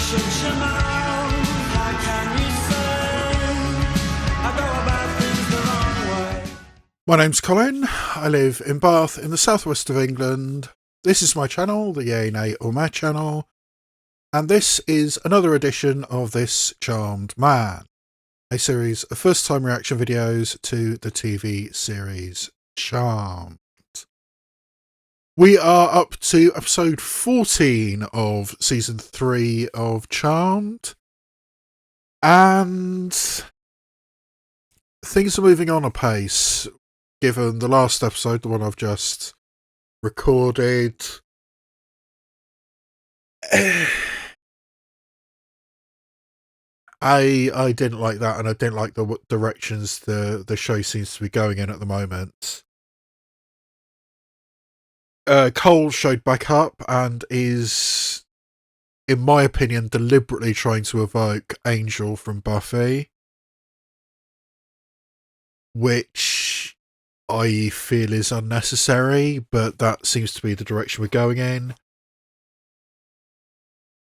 shut your mouth. How can you say I go about things the wrong way? My name's Colin. I live in Bath in the southwest of England. This is my channel, the Yay Nay or Meh channel, and this is another edition of This Charmed Man, a series of first-time reaction videos to the TV series Charmed. We are up to episode 14 of season 3 of Charmed, and things are moving on apace, given the last episode, the one I've just recorded. I didn't like that, and I didn't like the directions the show seems to be going in at the moment. Cole showed back up and is, in my opinion, deliberately trying to evoke Angel from Buffy, which I feel is unnecessary, but that seems to be the direction we're going in.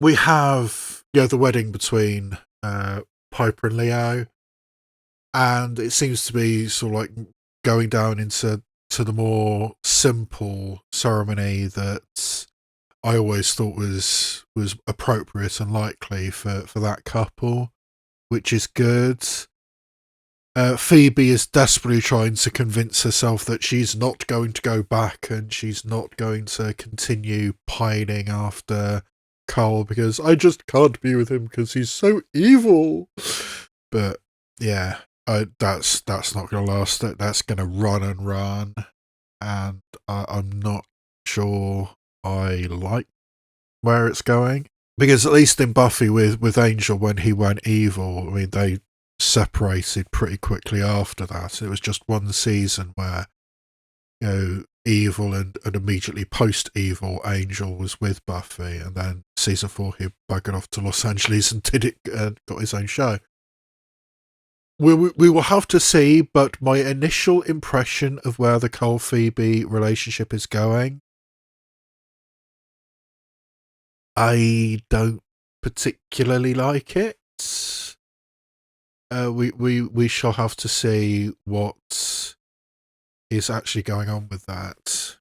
We have, the wedding between Piper and Leo, and it seems to be sort of like going down into the more simple ceremony that I always thought was appropriate and likely for that couple, which is good. Phoebe is desperately trying to convince herself that she's not going to go back and she's not going to continue pining after Cole, because I just can't be with him because he's so evil. But yeah, that's not going to last. That's going to run and run, and I'm not sure I like where it's going, because at least in Buffy with Angel, when he went evil, I mean, they separated pretty quickly after that. It was just one season where evil and immediately post-evil Angel was with Buffy, and then season 4 he buggered off to Los Angeles and did it and got his own show. We will have to see, but my initial impression of where the Cole-Phoebe relationship is going, I don't particularly like it. We shall have to see what is actually going on with that.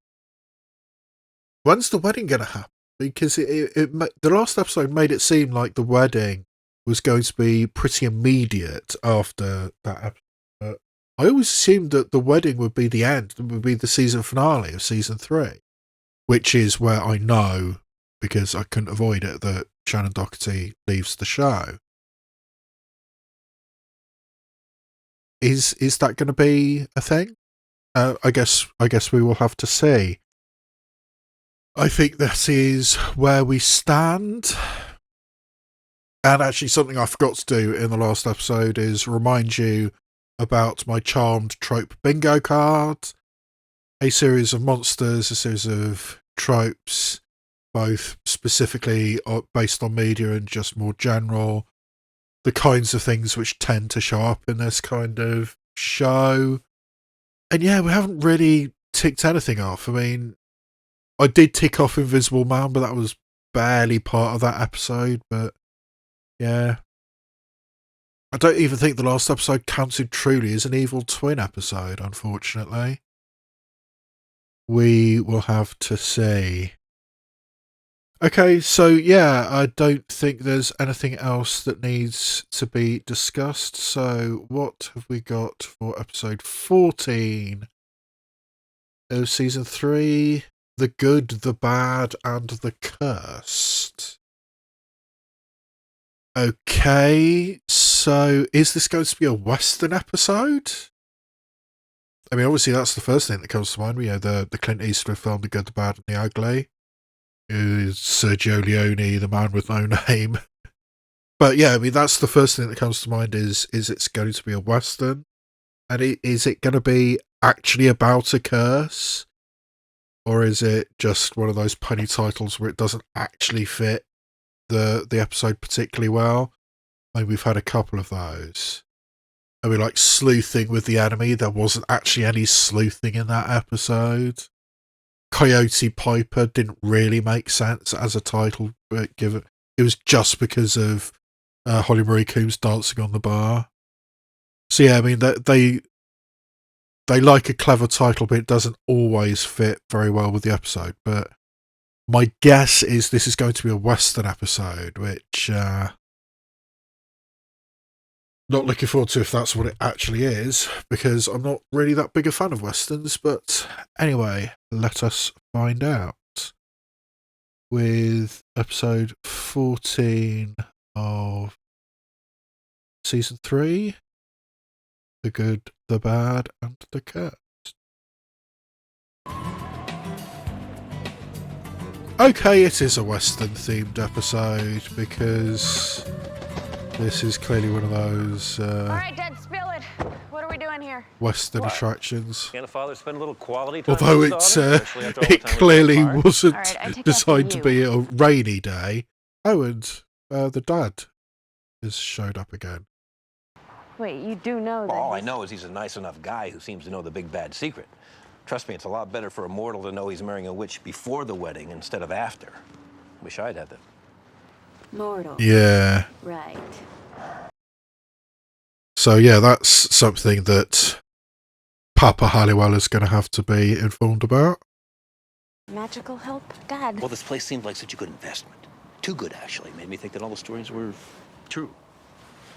When's the wedding going to happen? Because the last episode made it seem like the wedding was going to be pretty immediate after that episode. But I always assumed that the wedding would be the end, would be the season finale of season 3, which is where I know, because I couldn't avoid it, that Shannon Doherty leaves the show. Is that going to be a thing? I guess we will have to see. I think this is where we stand. And actually, something I forgot to do in the last episode is remind you about my Charmed trope bingo card. A series of monsters, a series of tropes, both specifically based on media and just more general. The kinds of things which tend to show up in this kind of show. And yeah, we haven't really ticked anything off. I mean, I did tick off Invisible Man, but that was barely part of that episode. But yeah, I don't even think the last episode counted truly as an evil twin episode, unfortunately. We will have to see. Okay, so yeah, I don't think there's anything else that needs to be discussed. So what have we got for episode 14 of season 3? The Good, the Bad, and the Cursed. Okay, so is this going to be a Western episode? I mean, obviously that's the first thing that comes to mind. The Clint Eastwood film, The Good, the Bad, and the Ugly. Is Sergio Leone, the man with no name. But yeah, I mean, that's the first thing that comes to mind is it's going to be a Western? And is it going to be actually about a curse? Or is it just one of those punny titles where it doesn't actually fit the episode particularly well? I mean, we've had a couple of those. I mean, like Sleuthing with the Enemy, there wasn't actually any sleuthing in that episode. Coyote Piper didn't really make sense as a title, but given it was just because of Holly Marie Combs dancing on the bar. So yeah, I mean they like a clever title, but it doesn't always fit very well with the episode. But my guess is this is going to be a Western episode, which not looking forward to if that's what it actually is, because I'm not really that big a fan of Westerns. But anyway, let us find out with episode 14 of season 3, The Good, the Bad, and the Cursed. Okay, it is a Western themed episode because this is clearly one of those Alright, Dad, spill it. What are we doing here? Western attractions. Can't a father spend a little quality time Although with his daughter, especially after all the it time we clearly spent apart? wasn't Alright, I take designed after to be you. a rainy day. Oh, and the dad has showed up again. Wait, you do know that All I he's- know is he's a nice enough guy who seems to know the big bad secret. Trust me, it's a lot better for a mortal to know he's marrying a witch before the wedding instead of after. Wish I'd had that. Mortal. Yeah. Right. So yeah, that's something that Papa Halliwell is going to have to be informed about. Magical help, Dad. Well, this place seemed like such a good investment. Too good, actually. Made me think that all the stories were true.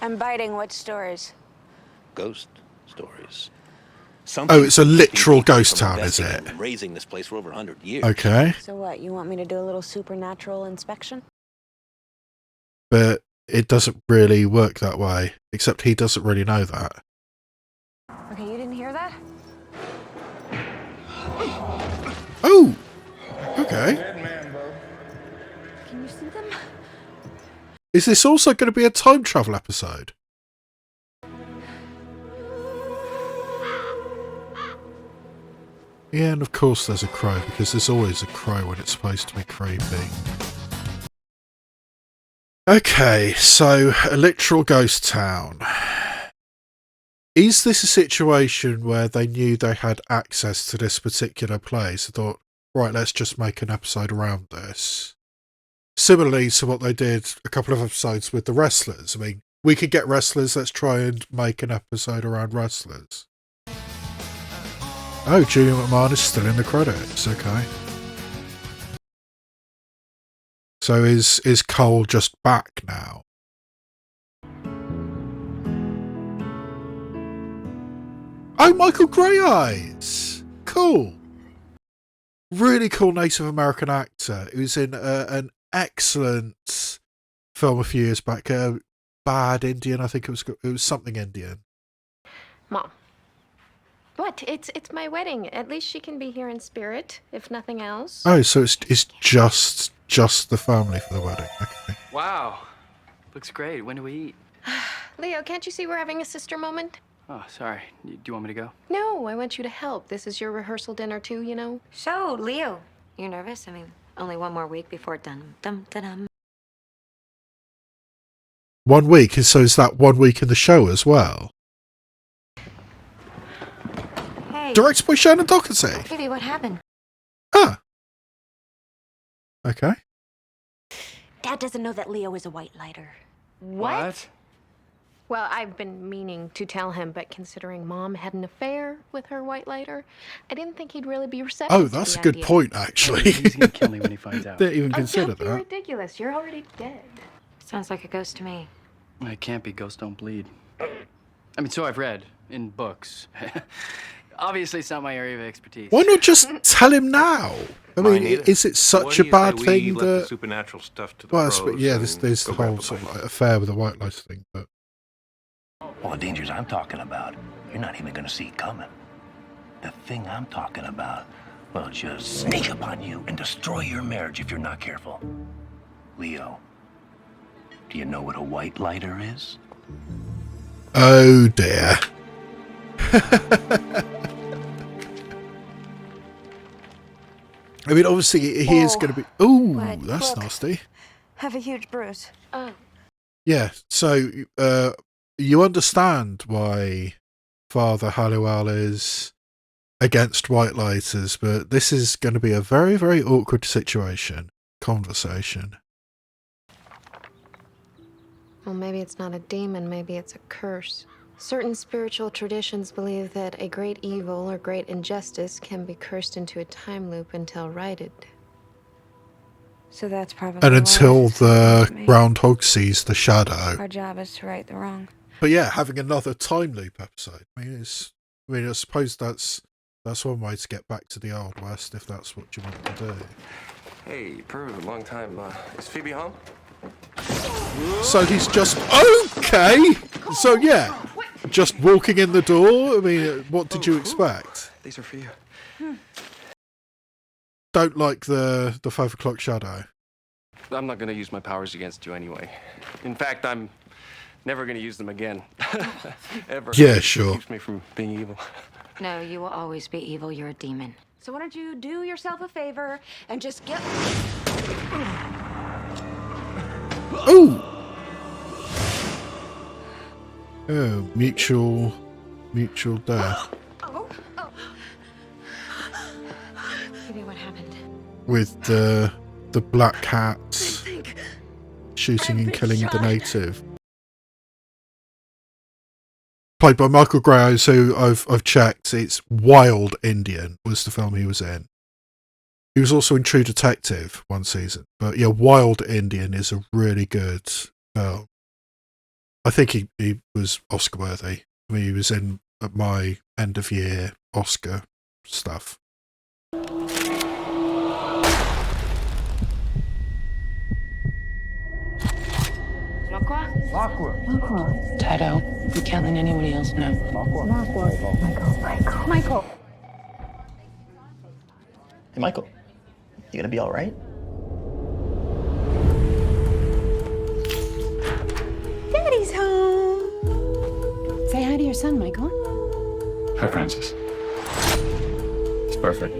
I'm biting. What stories? Ghost stories. Oh, it's a literal People ghost from town, is investing it? and raising this place for over 100 years. Okay. So what, you want me to do a little supernatural inspection? But it doesn't really work that way, except he doesn't really know that. Okay, you didn't hear that? Oh! Okay. Can you see them? Is this also going to be a time travel episode? Yeah, and of course there's a crow, because there's always a crow when it's supposed to be creepy. Okay, so a literal ghost town. Is this a situation where they knew they had access to this particular place and thought, right, let's just make an episode around this? Similarly to what they did a couple of episodes with the wrestlers. I mean, we could get wrestlers, let's try and make an episode around wrestlers. Oh, Julian McMahon is still in the credits, okay. So is Cole just back now? Oh, Michael Grey Eyes! Cool. Really cool Native American actor. He was in an excellent film a few years back. Bad Indian, I think it was something Indian. Mom. What? It's my wedding. At least she can be here in spirit, if nothing else. Oh, so it's just the family for the wedding. Okay. Wow. Looks great. When do we eat? Leo, can't you see we're having a sister moment? Oh, sorry. Do you want me to go? No, I want you to help. This is your rehearsal dinner too, you know? So, Leo, you nervous? I mean, only one more week before dum-dum-dum. 1 week, and so is that 1 week in the show as well? Hey, Directed by Shannon Doherty. Phoebe, what happened? Ah. Okay. Dad doesn't know that Leo is a white lighter. What? Well, I've been meaning to tell him, but considering Mom had an affair with her white lighter, I didn't think he'd really be receptive. Oh, to that's the a good idea. point, actually. He's gonna kill me when he finds out. Didn't even Oh, consider don't be that. ridiculous. You're already dead. Sounds like a ghost to me. It can't be. Ghosts don't bleed. I mean, so I've read in books. Obviously, it's not my area of expertise. Why not just tell him now? I mean, Mine either. is it What such do a you bad say we thing let the that? supernatural stuff to the Well, pros yeah, and there's go the grab whole a sort of bite? like affair with the white lighter thing, but Well, the dangers I'm talking about, you're not even gonna see coming. The thing I'm talking about will just sneak upon you and destroy your marriage if you're not careful. Leo, do you know what a white lighter is? oh dear. I mean, obviously he is Oh, going to be. Ooh, what? that's Look. nasty. Have a huge bruise. Oh. Yeah, so you understand why Father Halliwell is against white lighters, but this is going to be a very, very awkward conversation. Well, maybe it's not a demon, maybe it's a curse. Certain spiritual traditions believe that a great evil or great injustice can be cursed into a time loop until righted. So that's probably And why until this is happening the to me. groundhog sees the shadow. Our job is to right the wrong. But yeah, having another time loop episode. I suppose that's one way to get back to the Old West, if that's what you want to do. Hey, Peru, long time. Is Phoebe home? So he's just okay. So yeah, just walking in the door. I mean, what did you expect? These are for you. Don't like the 5 o'clock shadow. I'm not gonna use my powers against you anyway. In fact, I'm never gonna use them again. Ever. Yeah, sure. It keeps me from being evil. No, you will always be evil. You're a demon. So why don't you do yourself a favor and just get... Oh, mutual death Maybe what happened? with the black cats shooting and killing the native. Played by Michael Graves, who I've checked. It's Wild Indian was the film he was in. He was also in True Detective one season. But yeah, Wild Indian is a really good film. I think he was Oscar worthy. I mean, he was in my end of year Oscar stuff. Tato, you can't let anybody else know. Michael. Hey, Michael. You gonna be all right? Daddy's home. Say hi to your son, Michael. Hi, Francis. It's perfect.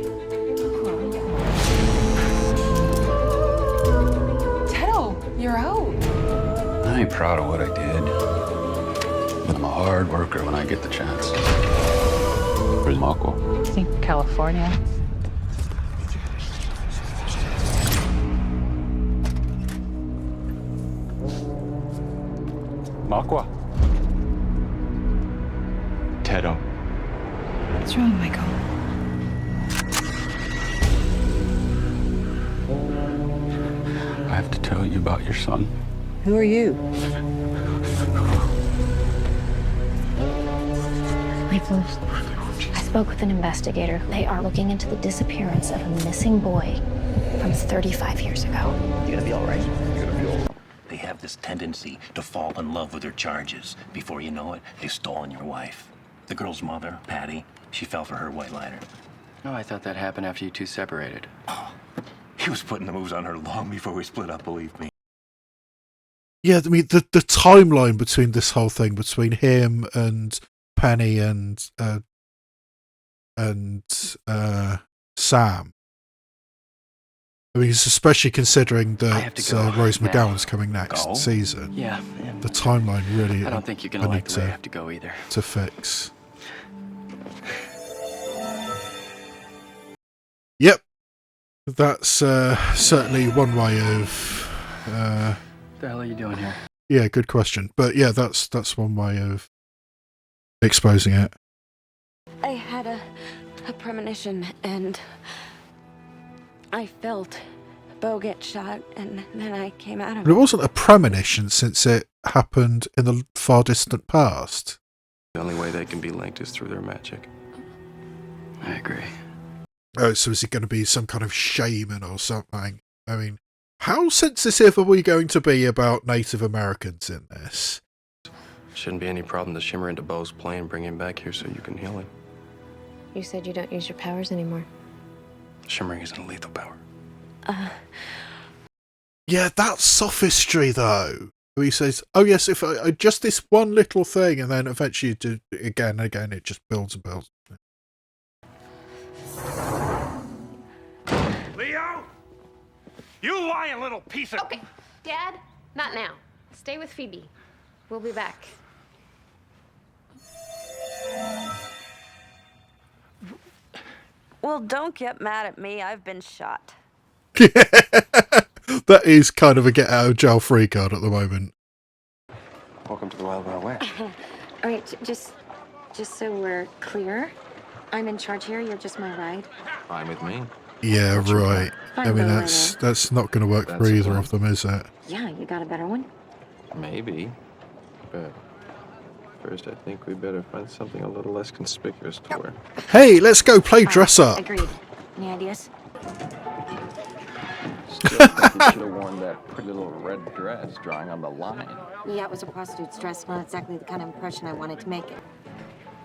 Tato, you're out. I ain't proud of what I did, but I'm a hard worker when I get the chance. Where's Marco? I think California. Marco? Tato. What's wrong, Michael? I have to tell you about your son. Who are you? Michael, I spoke with an investigator. They are looking into the disappearance of a missing boy from 35 years ago. You gonna be all right? They have this tendency to fall in love with their charges. Before you know it, they've stolen your wife. The girl's mother, Patty, she fell for her white lighter. Oh, I thought that happened after you two separated. He was putting the moves on her long before we split up, believe me. Yeah, I mean the timeline between this whole thing, between him and Penny and Sam. I mean, especially considering that Rose McGowan's coming next season. Yeah. The timeline really. I don't think you're gonna like the way I have to go either. To fix. Yep, that's certainly one way of. What the hell are you doing here? Yeah, good question. But yeah, that's one way of exposing it. I had a premonition, and I felt Bo get shot, and then I came out of But it wasn't a premonition since it happened in the far distant past. The only way they can be linked is through their magic. I agree. Oh, so is it going to be some kind of shaman or something? I mean, how sensitive are we going to be about Native Americans in this? Shouldn't be any problem to shimmer into Bo's plane, bring him back here so you can heal him. You said you don't use your powers anymore. Shimmering isn't a lethal power. Yeah, that's sophistry, though. He says, oh yes, if I just this one little thing, and then eventually you do it again and again, it just builds and builds. Leo! You lying little piece of... Okay, Dad, not now. Stay with Phoebe. We'll be back. Well, don't get mad at me. I've been shot. That is kind of a get out of jail free card at the moment. Welcome to the Wild Wild West. All right, just so we're clear, I'm in charge here. You're just my ride. Fine with me. Yeah, What's your right. plan? I mean, Fine, that's not going to work That's for the either plan. of them, is it? Yeah, you got a better one? Maybe. But first, I think we better find something a little less conspicuous to wear. Hey, let's go play dress up. Agreed. Any ideas? Still think you should have worn that pretty little red dress drawing on the line. Yeah, it was a prostitute's dress. Not exactly the kind of impression I wanted to make.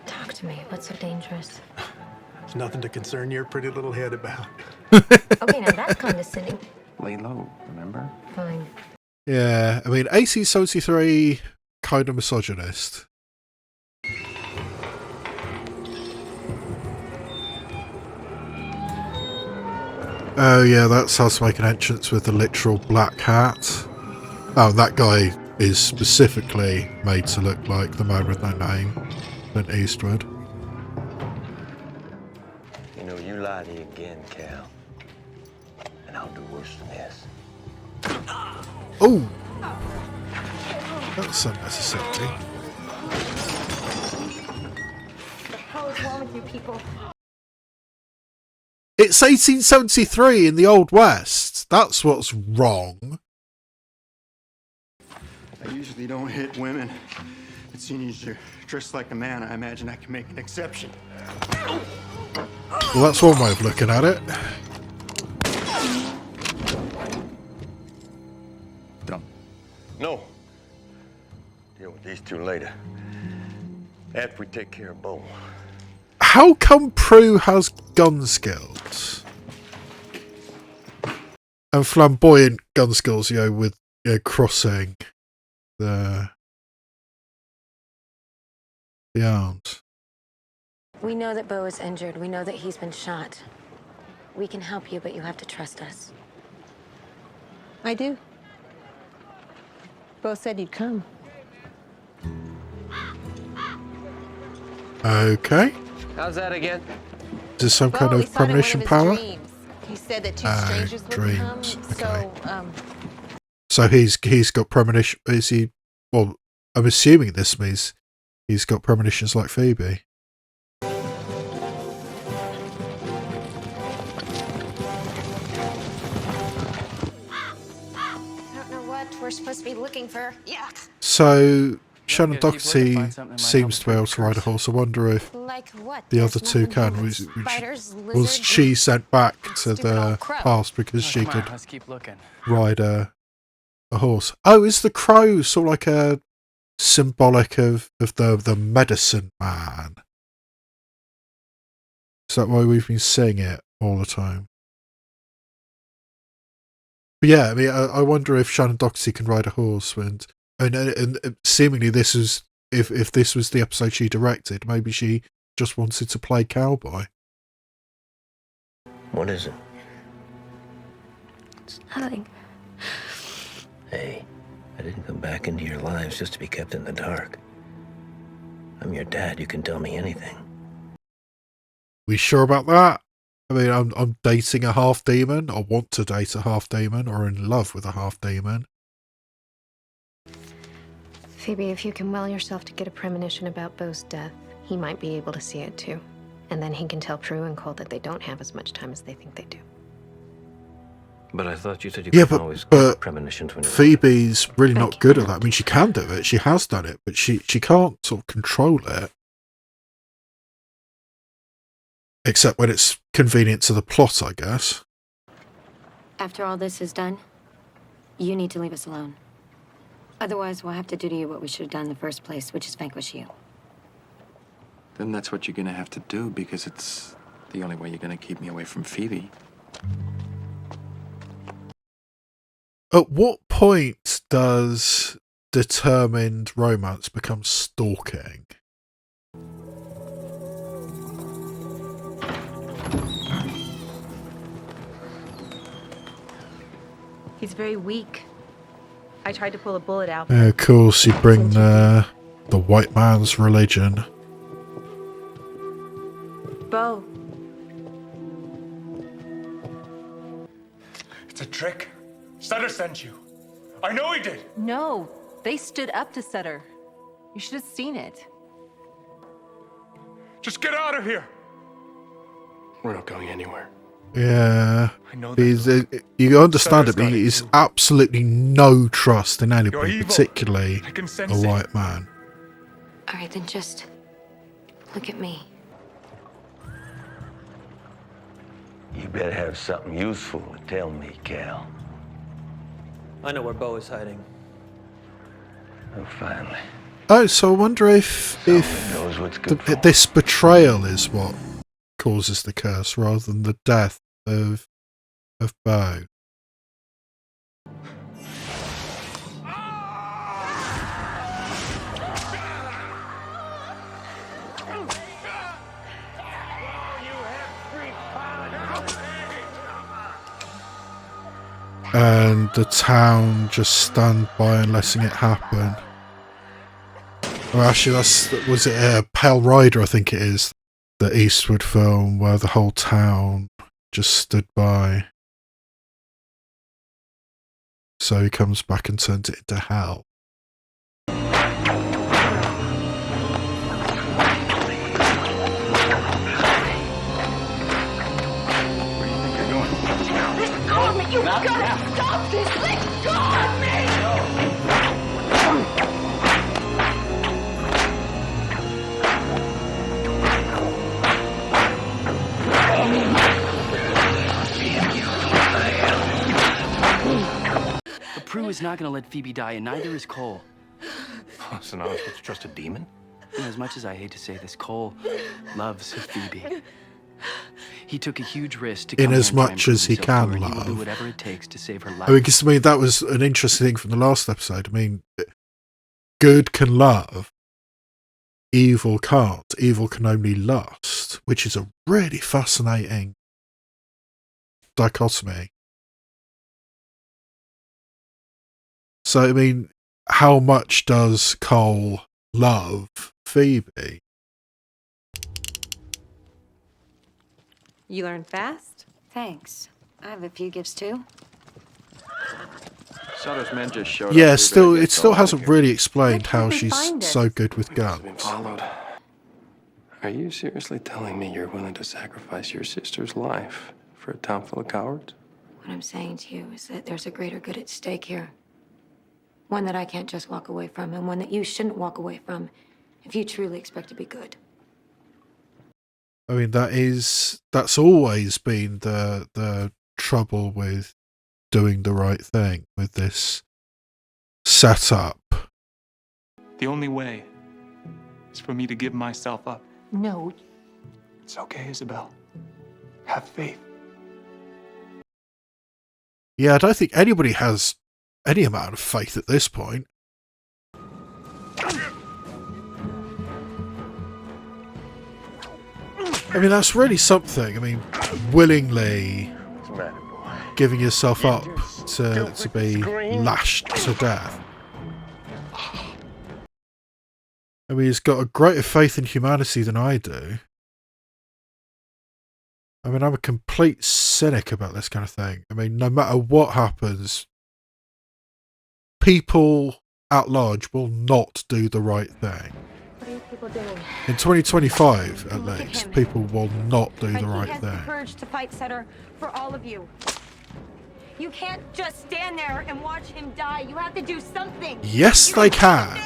Talk to me. What's so dangerous? There's nothing to concern your pretty little head about. Okay, now that's condescending. Lay low, remember? Fine. Yeah, I mean, AC-73, kind of misogynist. Oh yeah, that's how to make an entrance with the literal black hat. Oh, that guy is specifically made to look like the man with no name, Clint Eastwood. You know, you lie to me again, Cal. And I'll do worse than this. Oh! That's unnecessary. What the hell is wrong with you people? It's 1873 in the Old West. That's what's wrong. I usually don't hit women. But seeing as you're dressed like a man, I imagine I can make an exception. Well, that's one way of looking at it. Dumb. No. Deal with these two later. After we take care of Bo. How come Prue has gun skills? And flamboyant gun skills, with crossing the arms. We know that Bo is injured. We know that he's been shot. We can help you, but you have to trust us. I do. Bo said you'd come. Okay. How's that again? Is this some kind of premonition power? He said that two strangers would come. Okay. So he's got premonition. Is he? Well, I'm assuming this means he's got premonitions like Phoebe. I don't know what we're supposed to be looking for. Yuck. So Shannon Yeah, keep looking, Doherty find something that might seems help to be able to ride a horse. I wonder if Like what? the There's other two nothing can. here Was, but spiders, was lizards, she sent back to stupid the old crow. past because she Come on, could let's keep looking. ride a horse? Oh, is the crow sort of like a symbolic of the medicine man? Is that why we've been seeing it all the time? But yeah, I mean, I wonder if Shannon Doherty can ride a horse, and seemingly this is if this was the episode she directed, maybe she just wanted to play cowboy. What is it? It's nothing. Hey, I didn't come back into your lives just to be kept in the dark. I'm your dad. You can tell me anything. We sure about that? I mean, I'm dating a half demon, or want to date a half demon, or in love with a half demon. Phoebe, if you can will yourself to get a premonition about Bo's death, he might be able to see it too. And then he can tell Prue and Cole that they don't have as much time as they think they do. But I thought you said you Yeah, could but- always but get premonitions when you Phoebe's really not good at that. I mean, she can do it. She has done it, but she can't sort of control it. Except when it's convenient to the plot, I guess. After all this is done, you need to leave us alone. Otherwise, we'll have to do to you what we should have done in the first place, which is vanquish you. Then that's what you're gonna have to do, because it's the only way you're gonna keep me away from Phoebe. At what point does determined romance become stalking? He's very weak. I tried to pull a bullet out. Of course, you bring the white man's religion. Bo. It's a trick. Sutter sent you. I know he did. No, they stood up to Sutter. You should have seen it. Just get out of here. We're not going anywhere. Yeah. I know that. He's, you understand Sutter's it, got it he's too. absolutely no trust in anybody, You're evil. particularly I can a sense it. white man. All right, then just look at me. You better have something useful to tell me, Cal. I know where Bo is hiding. Oh, finally. Oh, so I wonder if knows what's good for this betrayal is what causes the curse, rather than the death of Bo. And the town just stand by and letting it happen. Well, actually, was it Pale Rider? I think it is, the Eastwood film where the whole town just stood by. So he comes back and turns it into hell. You gotta stop this! Let go of me! But Prue is not gonna let Phoebe die, and neither is Cole. Oh, so now I'm supposed to trust a demon? And as much as I hate to say this, Cole loves Phoebe. He took a huge risk to come In here as and try and much prove as he himself to can her, and he will love. do whatever it takes to save her life. I mean, because that was an interesting thing from the last episode. I mean, good can love, evil can't. Evil can only lust, which is a really fascinating dichotomy. So, I mean, how much does Cole love Phoebe? You learn fast? Thanks. I have a few gifts too. Sutter's men just showed Yeah, up. still, it still hasn't really explained how she's find it? so good with Been guns. followed. Are you seriously telling me you're willing to sacrifice your sister's life for a town full of cowards? What I'm saying to you is that there's a greater good at stake here. One that I can't just walk away from, and one that you shouldn't walk away from if you truly expect to be good. I mean, that's always been the trouble with doing the right thing, with this setup. The only way is for me to give myself up. No. It's okay, Isabel. Have faith. Yeah, I don't think anybody has any amount of faith at this point. I mean, that's really something. I mean, willingly giving yourself up to be lashed to death. I mean, he's got a greater faith in humanity than I do. I mean, I'm a complete cynic about this kind of thing. I mean, no matter what happens, people at large will not do the right thing. What are you people doing? In 2025, at least, people will not do the He right has the thing. courage to fight Sutter for all of you. You can't just stand there and watch him die. You have to do something. Yes, they can.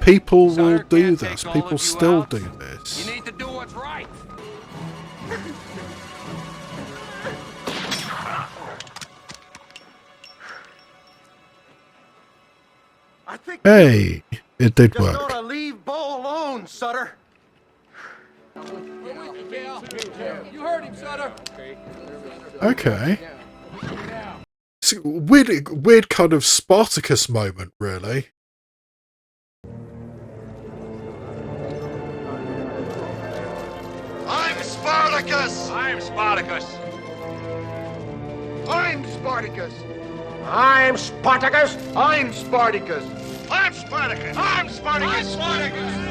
People will do this. People still do this. You need to do what's right. I think Hey, it did just work. ought to leave Bo alone, Sutter. You heard him, Sutter. Okay. It's a weird kind of Spartacus moment, really. I'm Spartacus. I'm Spartacus. I'm Spartacus. I'm Spartacus. I'm Spartacus. I'm Spartacus. I'm Spartacus. I'm Spartacus.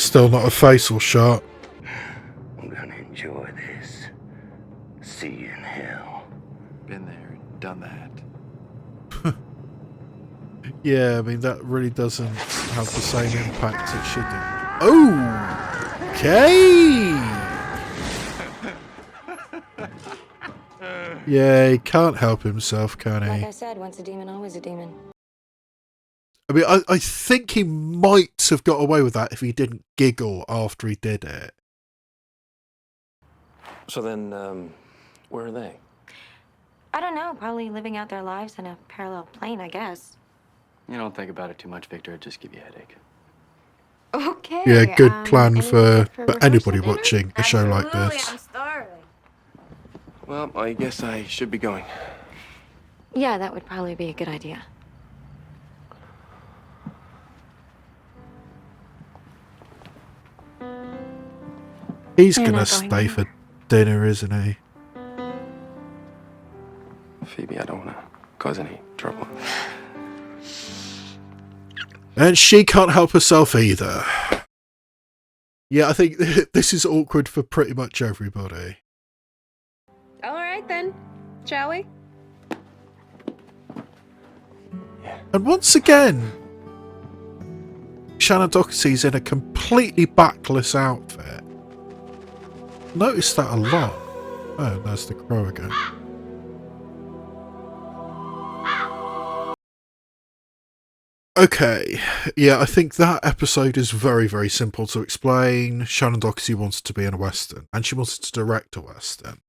Still not a facial shot. I'm gonna enjoy this. See you in hell. Been there, done that. Yeah, I mean, that really doesn't have the same impact it should do. Oh! Okay! Yeah, he can't help himself, can he? Like I said, once a demon, always a demon. I mean, I think he might have got away with that if he didn't giggle after he did it. So then, where are they? I don't know, probably living out their lives in a parallel plane, I guess. You don't think about it too much, Victor. It'd just give you a headache. Okay. Yeah, good plan any for good rehearsal anybody dinner? watching a show like this. I'm starving. Well, I guess I should be going. Yeah, that would probably be a good idea. He's You're gonna not going stay for dinner, isn't he? Phoebe, I don't want to cause any trouble. And she can't help herself either. Yeah, I think this is awkward for pretty much everybody. All right, then. Shall we? And once again, Shannon Doherty's in a completely backless outfit. Noticed that a lot. Oh, there's the crow again. Okay, yeah, I think that episode is very, very simple to explain. Shannon Doherty wanted to be in a Western, and she wanted to direct a Western.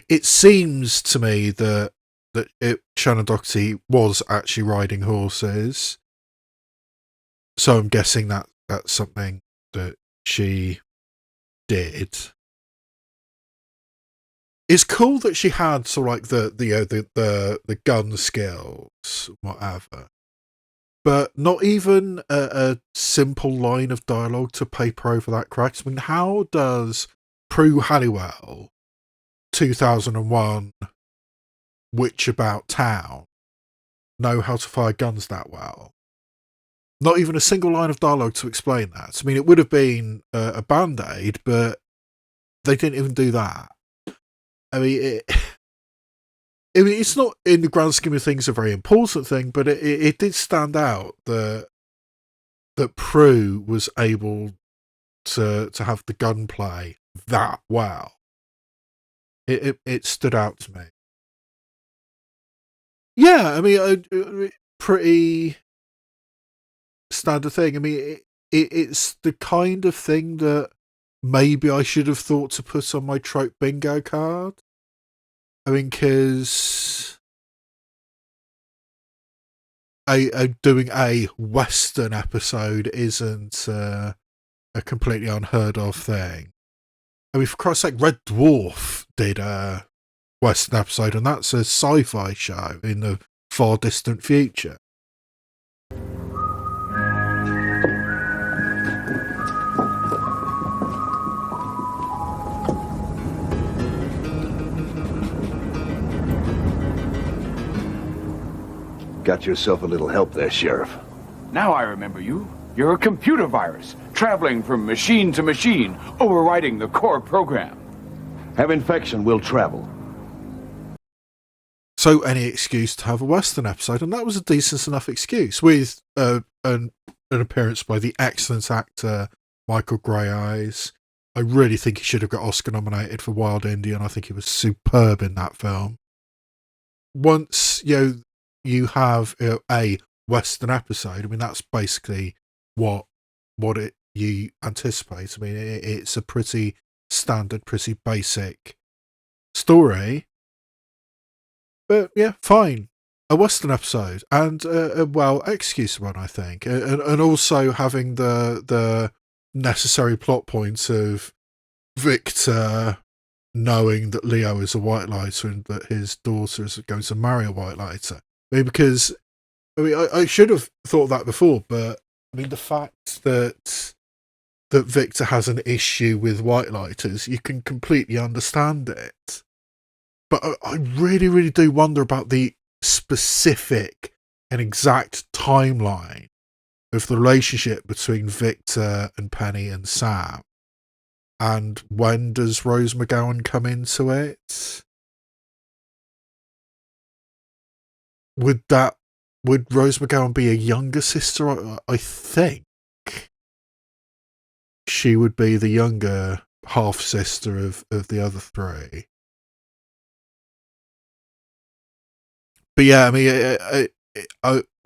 It seems to me that Shannon Doherty was actually riding horses, so I'm guessing that that's something that she did. It's cool that she had sort of like the gun skills, whatever, but not even a simple line of dialogue to paper over that crack. I mean, how does Prue Halliwell, 2001, Witch About Town, know how to fire guns that well? Not even a single line of dialogue to explain that. I mean, it would have been a band-aid, but they didn't even do that. I mean, it's not, in the grand scheme of things, a very important thing, but it did stand out that Prue was able to have the gunplay that well. It stood out to me. Yeah, I mean, pretty standard thing. I mean, it's the kind of thing that maybe I should have thought to put on my trope bingo card. I mean, because doing a Western episode isn't a completely unheard of thing. I mean, for Christ's sake, Red Dwarf did a Western episode, and that's a sci-fi show in the far distant future. Got yourself a little help there, Sheriff. Now I remember you. You're a computer virus, traveling from machine to machine, overriding the core program. Have infection, will travel. So any excuse to have a Western episode, and that was a decent enough excuse, with an appearance by the excellent actor Michael Greyeyes. I really think he should have got Oscar nominated for Wild Indian. I think he was superb in that film. Once you have a Western episode, I mean, that's basically what you anticipate. I mean, it's a pretty standard, pretty basic story. But yeah, fine. A Western episode, and a well-executed one, I think. And also having the necessary plot points of Victor knowing that Leo is a white lighter and that his daughter is going to marry a white lighter. I mean, because I should have thought that before, but I mean, the fact that Victor has an issue with white lighters, you can completely understand it. But I really, really do wonder about the specific and exact timeline with the relationship between Victor and Penny and Sam. And when does Rose McGowan come into it? Would Rose McGowan be a younger sister? I think she would be the younger half sister of the other three. But yeah, I mean,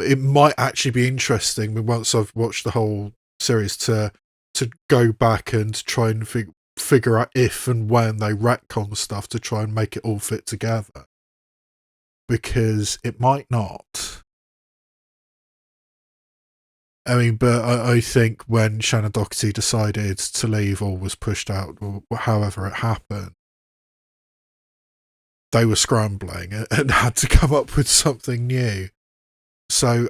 it might actually be interesting once I've watched the whole series to go back and try and figure out if and when they retcon stuff to try and make it all fit together. Because it might not. I mean, but I think when Shannon Doherty decided to leave or was pushed out, or however it happened, they were scrambling and had to come up with something new. So,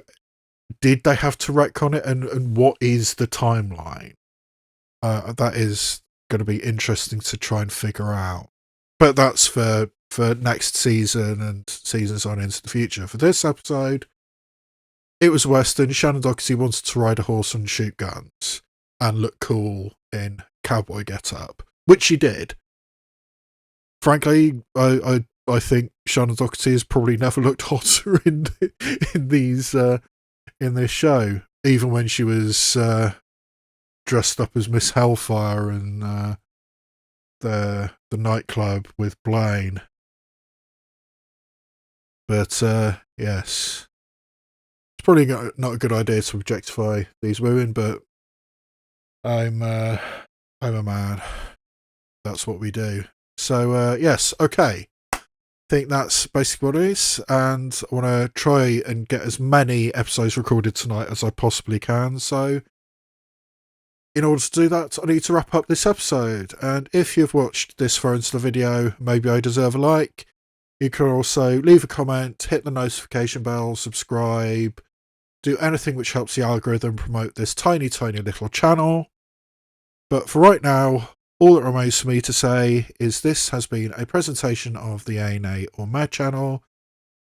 did they have to retcon it, and what is the timeline? That is going to be interesting to try and figure out. But that's for next season and seasons on into the future. For this episode, it was Western. Shannon Doherty wanted to ride a horse and shoot guns and look cool in cowboy get-up, which she did. Frankly, I think Shannon Doherty has probably never looked hotter in this show, even when she was dressed up as Miss Hellfire and the nightclub with Blaine. But yes, it's probably not a good idea to objectify these women, but I'm a man. That's what we do. So yes, okay. I think that's basically what it is, and I want to try and get as many episodes recorded tonight as I possibly can. So in order to do that, I need to wrap up this episode. And if you've watched this far into the video, maybe I deserve a like. You can also leave a comment, hit the notification bell, subscribe, do anything which helps the algorithm promote this tiny, tiny little channel. But for right now, all that remains for me to say is this has been a presentation of the ANA or Mad channel,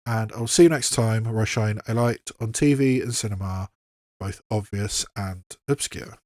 and I'll see you next time where I shine a light on TV and cinema, both obvious and obscure.